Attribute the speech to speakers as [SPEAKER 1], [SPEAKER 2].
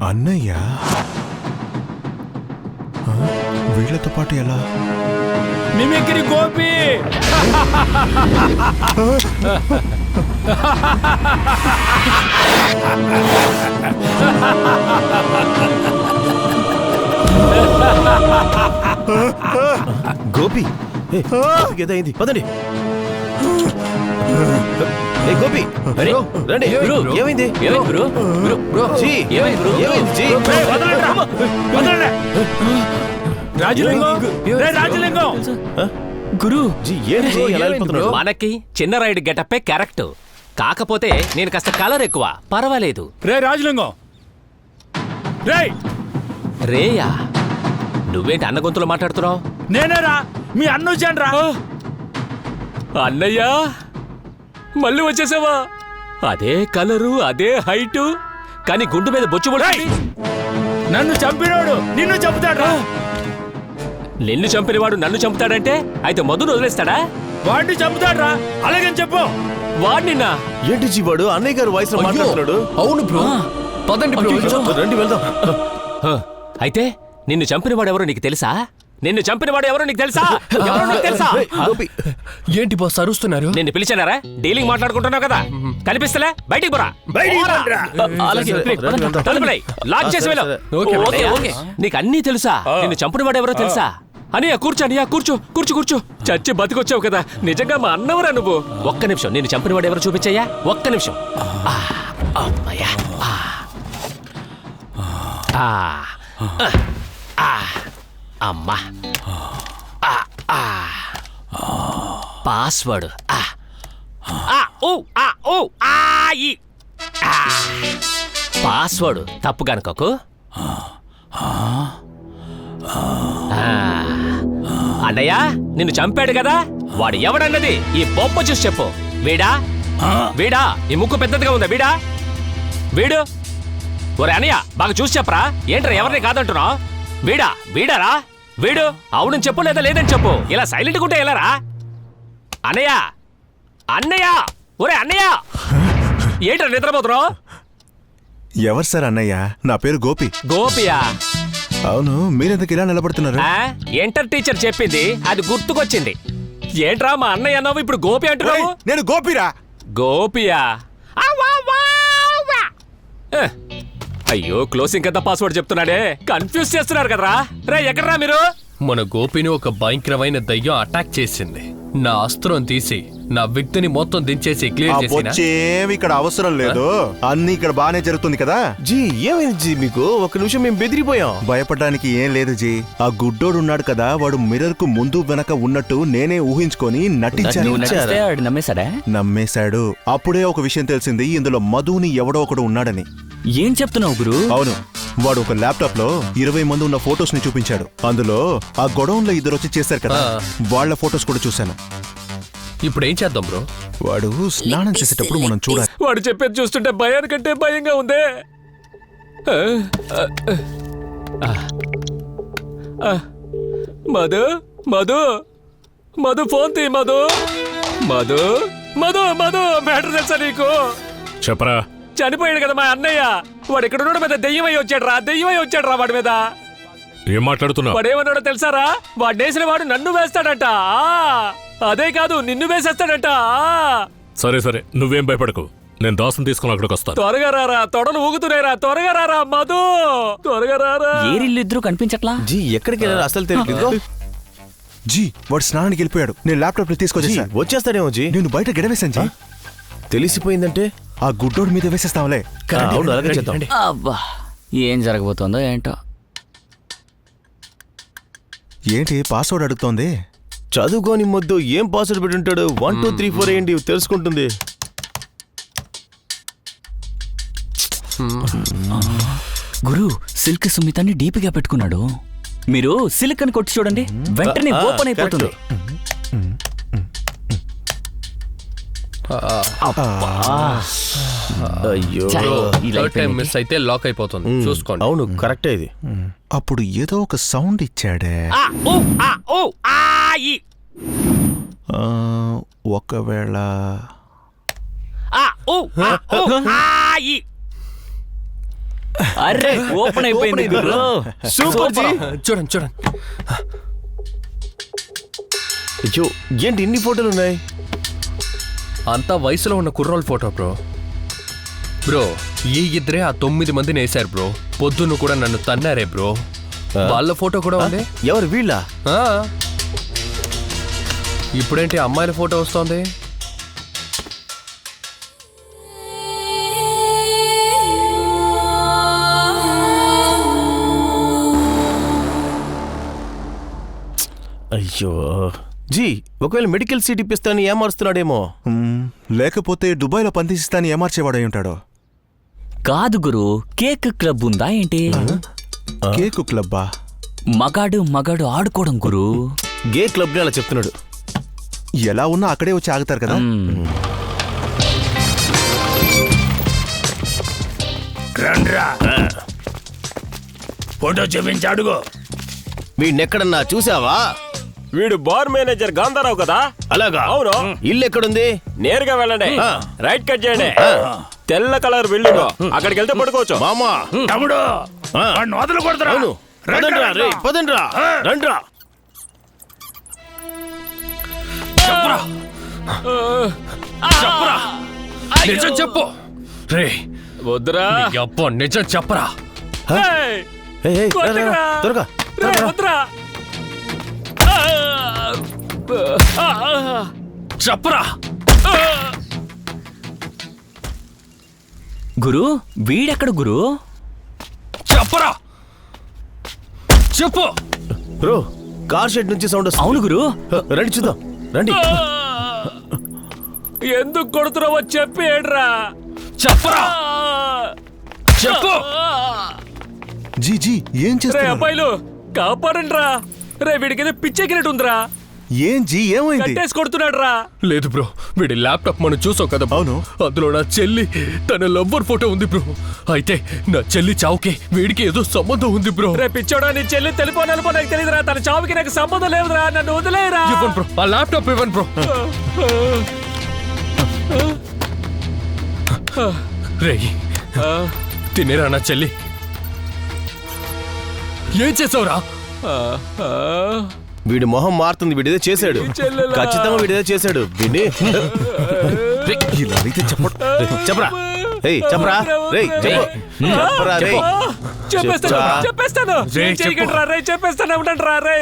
[SPEAKER 1] అన్నయ్య వీళ్ళతో పాటు ఎలా?
[SPEAKER 2] మిమిక్రీ గోపి.
[SPEAKER 3] గోపి ఏదైంది పదండి. గోపి రండి. ఏమైంది?
[SPEAKER 2] రాజలింగం
[SPEAKER 4] గురు
[SPEAKER 5] మనకి చిన్న రైడ్ గెటప్పే కరెక్ట్. కాకపోతే నేను కాస్త కలర్ ఎక్కువ. పర్వాలేదు.
[SPEAKER 2] రే రాజలింగం. రే
[SPEAKER 5] రేయా, నువ్వేంటి అన్న గొంతులో మాట్లాడుతున్నావు?
[SPEAKER 2] నేనేరా మీ అన్న వచ్చాను రా.
[SPEAKER 5] అన్నయ్యా, మళ్ళీ వచ్చేసావా? అదే కలరు, అదే హైటు, కానీ గుండు మీద బొచ్చు పడుతుంది.
[SPEAKER 2] నన్ను చంపినోడు నిన్ను చంపుతాడు రా.
[SPEAKER 5] నిన్ను చంపినవాడు నన్ను చంపుతాడంటే అయితే మధును వదిలేస్తాడా?
[SPEAKER 2] వాడిని చంపుతాడు రా. అలాగని చెప్పు.
[SPEAKER 5] వాడినిన్నా?
[SPEAKER 3] ఏంటి జీవాడు అన్నయ్య గారు వాయిస్ లో మాట్లాడుతున్నాడు?
[SPEAKER 4] అవును బ్రో, పదండి
[SPEAKER 3] రండి వెళ్దాం.
[SPEAKER 5] అయితే నిన్ను చంపినవాడు ఎవరో నీకు తెలుసా? నిన్ను చంపినవాడు ఎవరో నీకు తెలుసా? ఎవరో నీకు తెలుసా?
[SPEAKER 4] ఏంటి బాస్ అరుస్తున్నారు?
[SPEAKER 5] నిన్ను పిలిచానారా? డీలింగ్ మాట్లాడుకుంటున్నావు కదా, కనిపిస్తలే? బయటికి పోరా. తలుపులై లాక్ చేసి వెళ్ళు. నీకు అన్నీ తెలుసా? నిన్ను చంపినవాడు ఎవరో తెలుసా? అనియా కూర్చో, అనియా కూర్చో కూర్చో కూర్చో. చచ్చి బతికొచ్చావు కదా, నిజంగా మా అన్నవరా నువ్వు. ఒక్క నిమిషం, నేను చంపినవాడు ఎవరో చూపించయ్యా. ఒక్క నిమిషం. అమ్మయ్యా. అమ్మా. పాస్వర్డ్ పాస్వర్డ్ తప్పు కనుకోకు. అన్నయ్య, నిన్ను చంపాడు కదా, వాడు ఎవడన్నది ఈ బొమ్మ చూసి చెప్పు. వీడా? వీడా? ఈ ముక్కు పెద్దదిగా ఉందా? వీడా? వీడు? ఒరే అన్నయ్య, బాగా చూసి చెప్పరా. ఏంట్రా ఎవరిని కాదంటున్నావు? వీడా? వీడారా? వీడు? అవునని చెప్పు, లేదా లేదని చెప్పు. ఇలా సైలెంట్గా ఉంటే ఎలారా? అన్నయ్య, అన్నయ్య, ఒరే అన్నయ్య, ఏంట్రా నిద్రపోతున్నావు?
[SPEAKER 1] ఎవరు సార్ అన్నయ్య? నా పేరు గోపి.
[SPEAKER 5] గోపియా?
[SPEAKER 1] అవును, మీరెందుకు ఇలా నిలబడుతున్నారు?
[SPEAKER 5] ఎంటర్ టీచర్ చెప్పింది అది గుర్తుకొచ్చింది. ఏంట్రా మా అన్నయ్య అన్నావు, ఇప్పుడు గోపి అంటున్నావు?
[SPEAKER 1] నేను గోపిరా.
[SPEAKER 5] గోపియా? అయ్యో, క్లోజింగ్ కదా పాస్వర్డ్ చెప్తున్నాడే, కన్ఫ్యూజ్ చేస్తున్నారు కదరా. రే ఎక్కడ్రా మీరు?
[SPEAKER 4] మన గోపిని ఒక భయంకరమైన దయ్యం అటాక్ చేసింది. నా అస్త్రం తీసి నా వ్యక్తిని మొత్తం దించేసి క్లియర్ చేసినా.
[SPEAKER 1] వచ్చేవి ఇక్కడ అవసరం లేదు, అన్ని ఇక్కడ బానే జరుగుతుంది కదా.
[SPEAKER 3] జీ ఏమైంది జీ మీకు? ఒక నిమిషం మేము బెదిరిపోయాం.
[SPEAKER 1] భయపడడానికి ఏం లేదు జీ. ఆ గుడ్డోడు ఉన్నాడు కదా, వాడు మిర్రర్ కు ముందు వెనక ఉన్నట్టు నేనే ఊహించుకొని నటించాను. నమ్మేశాడు. అప్పుడే ఒక విషయం తెలిసింది, ఇందులో మధుని ఎవడో ఒకడు ఉన్నాడని.
[SPEAKER 6] ఏం చెప్తున్నావు గురు?
[SPEAKER 1] అవును, వాడు ఒక ల్యాప్టాప్ లో 20 మంది ఉన్న ఫొటోస్ ని చూపించాడు. అందులో ఆ గొడౌన్ లో ఇద్దరు వచ్చి చేశారు కదా, వాళ్ళ ఫొటోస్ కూడా చూశాను.
[SPEAKER 4] ఇప్పుడు ఏం చేద్దాం బ్రో?
[SPEAKER 1] వాడు స్నానం చేసేటప్పుడు మనం చూడాలి.
[SPEAKER 5] వాడు చెప్పేది చూస్తుంటే భయానికంటే భయంగా ఉందే. మధు, మధు, మధు ఫోన్ తీ. మధు, మధు, మధు, మధు, మ్యాటర్ తెలుసా నీకు?
[SPEAKER 7] చెప్పరా.
[SPEAKER 5] చనిపోయాడు కదా మా అన్నయ్య, వాడు ఇక్కడ ఉన్నాడు మీద దెయ్యమై వచ్చాడు రా. దెయ్యమై వచ్చాడు రా వాడి మీద.
[SPEAKER 7] ఏం మాట్లాడుతున్నావు?
[SPEAKER 5] వాడేమన్నాడో తెలుసారా? వాడేసిన వాడు నన్ను వేస్తాడంట. అదే కాదు, నిన్ను వేసేస్తాడంట.
[SPEAKER 7] సరే సరే, నువ్వేం భయపడకు, నేను దాసం తీసుకుని అక్కడికి వస్తాను.
[SPEAKER 5] త్వరగా రారా, తొడలు ఊగుతున్నాయిరా. త్వరగా రారా మధు, త్వరగా రారా.
[SPEAKER 6] ఏరిల్లిద్దరూ కనిపించట్లా.
[SPEAKER 3] జీ ఎక్కడికి వెళ్ళారు అసలు తెలియదు.
[SPEAKER 1] జీ వాడు స్నానానికి వెళ్ళిపోయాడు. నేను ల్యాప్టాప్ తీసుకొచ్చేసా.
[SPEAKER 3] వచ్చేస్తాడేమో జీ.
[SPEAKER 1] నేను బయట గెడవేశాను జీ.
[SPEAKER 3] తెలిసిపోయిందంటే
[SPEAKER 1] ఆ గుడ్డోడి మీద వేసేస్తాంలే.
[SPEAKER 3] అవును, అలాగే చేద్దాం.
[SPEAKER 6] అబ్బా, ఏం జరగబోతోందో ఏంటో.
[SPEAKER 1] ఏంటి పాస్వర్డ్ అడుగుతోంది?
[SPEAKER 3] చదువుకోని మొద్దు ఏం పాస్వర్డ్ పెట్టి ఉంటాడు? 1 2 3 4 ఏంటి తెలుసుకుంటుంది.
[SPEAKER 6] గురు, సిల్క్ సుమితాన్ని డీపీగా పెట్టుకున్నాడు. మీరు సిల్క్ అని కొట్టి చూడండి, వెంటనే ఓపెన్ అయిపోతుంది.
[SPEAKER 3] అయ్యో,
[SPEAKER 4] మిస్ అయితే లాక్ అయిపోతుంది, చూసుకోండి.
[SPEAKER 3] అవును కరెక్టే ఇది.
[SPEAKER 1] అప్పుడు ఏదో ఒక సౌండ్ ఇచ్చాడే. ఒకవేళ
[SPEAKER 6] అరే ఓపెన్ అయిపోయింది గురు.
[SPEAKER 3] Super G.
[SPEAKER 4] చూడండి చూడండి.
[SPEAKER 3] అయ్యో ఏంటి ఇన్ని ఫోటోలు ఉన్నాయి?
[SPEAKER 4] అంతా వయసులో ఉన్న కుర్రోళ్ళ ఫోటో బ్రో. బ్రో ఈ ఇద్దరే ఆ 9 మందిని వేశారు బ్రో. పొద్దున్న కూడా నన్ను తన్నారే బ్రో. వాళ్ళ ఫోటో కూడా ఉంది.
[SPEAKER 3] ఎవరు వీళ్ళ?
[SPEAKER 4] ఆ. ఇప్పుడేంటి అమ్మాయిల ఫోటో వస్తోంది?
[SPEAKER 3] అయ్యో జీ, ఒకవేళ మెడికల్ సీట్ ఇప్పిస్తాను ఏమారుస్తున్నాడేమో.
[SPEAKER 1] లేకపోతే దుబాయ్లో పందిస్తాని ఏమార్చేవాడై ఉంటాడు.
[SPEAKER 6] కాదు గురు, కేక్ క్లబ్ ఉందా ఏంటి?
[SPEAKER 1] కేకు క్లబ్బా?
[SPEAKER 6] మగాడు ఆడుకోవడం గురు.
[SPEAKER 3] గే క్లబ్ ని అలా చెప్తున్నాడు.
[SPEAKER 1] ఎలా ఉన్నా అక్కడే వచ్చి ఆగుతారు కదా.
[SPEAKER 2] రండ్రా ఫోటో చూపించి అడుగు.
[SPEAKER 3] వీడినెక్కడన్నా చూసావా?
[SPEAKER 8] వీడు బార్ మేనేజర్ గాంధారావు కదా?
[SPEAKER 3] అలాగా?
[SPEAKER 8] అవును.
[SPEAKER 3] ఇల్లు ఎక్కడుంది?
[SPEAKER 8] నేరుగా వెళ్ళండి, రైట్ కట్ చేయండి, తెల్ల కలర్ బిల్డింగ్, అక్కడికి వెళ్తే పడుకోవచ్చు.
[SPEAKER 3] మామా
[SPEAKER 2] తమ్ముడు వాడిని వదలు కొడతారా?
[SPEAKER 3] అవును, పదండ్రా, రేయ్, పదండ్రా, రండ్రా.
[SPEAKER 4] నిజం చెప్పు రే.
[SPEAKER 8] వద్దురా.
[SPEAKER 4] అబ్బో నిజం చెప్పరా.
[SPEAKER 8] ఏయ్,
[SPEAKER 3] ఏయ్, ఏయ్, రా, రా, రా, త్వరగా,
[SPEAKER 8] రేయ్,
[SPEAKER 3] త్వరగా.
[SPEAKER 8] వద్దురా.
[SPEAKER 4] చెప్పరా.
[SPEAKER 6] గురు వీడెక్కడ గురు?
[SPEAKER 4] చెప్పరా. చెప్పు.
[SPEAKER 3] బ్రో కార్ షెడ్ నుంచి సౌండ్ వస్తుంది.
[SPEAKER 6] అవును గురు.
[SPEAKER 3] రండి చూద్దాం, రండి.
[SPEAKER 8] ఎందుకు కొడుతున్నావో చెప్పి ఏడ్రా.
[SPEAKER 4] చెప్పరా. చెప్పు.
[SPEAKER 1] జీ జీ ఏం
[SPEAKER 8] రే
[SPEAKER 1] చేస్తున్నారు?
[SPEAKER 8] అబ్బాయిలు కాపాడండి రా. రే వీడికి ఏదో పిచ్చెక్కినట్టు ఉందిరా.
[SPEAKER 1] ఏం జీ ఏమైంది?
[SPEAKER 8] కట్టేసి కొడుతున్నాడు రా.
[SPEAKER 4] లేదు బ్రో, వీడి ల్యాప్టాప్ మనం చూసాం కదా.
[SPEAKER 1] అవును.
[SPEAKER 4] అందులో నా చెల్లి తన లవ్వర్ ఫోటో ఉంది బ్రో. అయితే నా చెల్లి చావుకి వీడికి ఏదో సంబంధం ఉంది బ్రో.
[SPEAKER 8] రే పిచ్చోడా, నీ చెల్లి తెలుపో నలుపో నాకు తెలియదురా. తన చావుకి నాకు సంబంధం లేదురా. నన్ను వదిలేరా.
[SPEAKER 4] ఇవ్వను బ్రో, ఆ ల్యాప్టాప్ ఇవ్వను బ్రో. రే తినేరా నా చెల్లి. ఏం చేసావురా?
[SPEAKER 3] వీడి మొహం మారుతుంది. వీడిదే చేశాడు,
[SPEAKER 8] చెల్లెలా?
[SPEAKER 3] ఖచ్చితంగా వీడిదే చేశాడు. వీడిని
[SPEAKER 1] ఇలా అయితే చెప్పడు.
[SPEAKER 3] చెప్పరా, రేయ్ చెప్పరా, రేయ్ చెప్పు, చెప్పరా, రేయ్
[SPEAKER 8] చెప్పేస్తాను
[SPEAKER 3] చెప్తా.
[SPEAKER 8] చెప్పేస్తాను.
[SPEAKER 4] రేయ్,
[SPEAKER 8] చేయకండి రా. రే చెప్పేస్తాను. ఉండండి రా. రే